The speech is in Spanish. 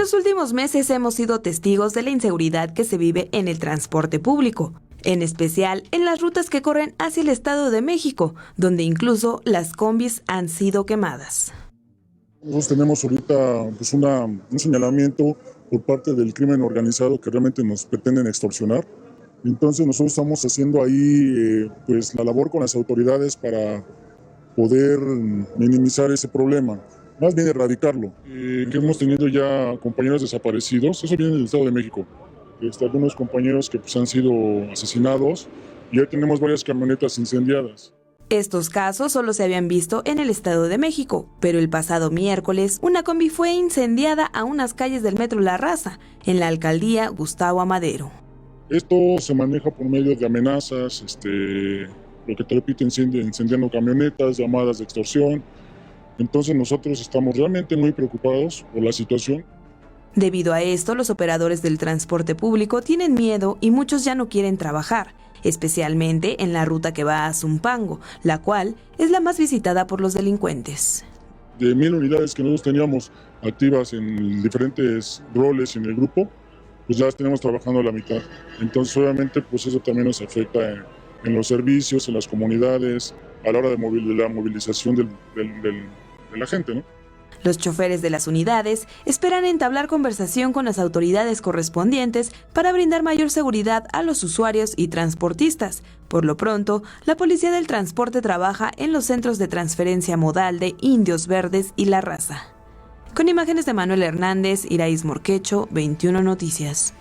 los últimos meses hemos sido testigos de la inseguridad que se vive en el transporte público, en especial en las rutas que corren hacia el Estado de México, donde incluso las combis han sido quemadas. Nosotros tenemos ahorita pues un señalamiento por parte del crimen organizado que realmente nos pretenden extorsionar. Entonces nosotros estamos haciendo ahí pues la labor con las autoridades para poder minimizar ese problema, más bien erradicarlo. Que hemos tenido ya compañeros desaparecidos, eso viene del Estado de México. Algunos compañeros que pues, han sido asesinados y ya tenemos varias camionetas incendiadas. Estos casos solo se habían visto en el Estado de México, pero el pasado miércoles una combi fue incendiada a unas calles del Metro La Raza, en la alcaldía Gustavo Amadero. Esto se maneja por medio de amenazas, lo que te repito, incendiando camionetas, llamadas de extorsión. Entonces nosotros estamos realmente muy preocupados por la situación. Debido a esto, los operadores del transporte público tienen miedo y muchos ya no quieren trabajar, especialmente en la ruta que va a Zumpango, la cual es la más visitada por los delincuentes. De 1000 unidades que nosotros teníamos activas en diferentes roles en el grupo, pues ya las tenemos trabajando a la mitad. Entonces obviamente pues eso también nos afecta en los servicios, en las comunidades, a la hora de la movilización de la gente, ¿no? Los choferes de las unidades esperan entablar conversación con las autoridades correspondientes para brindar mayor seguridad a los usuarios y transportistas. Por lo pronto, la Policía del Transporte trabaja en los centros de transferencia modal de Indios Verdes y La Raza. Con imágenes de Manuel Hernández, Iraís Morquecho, 21 Noticias.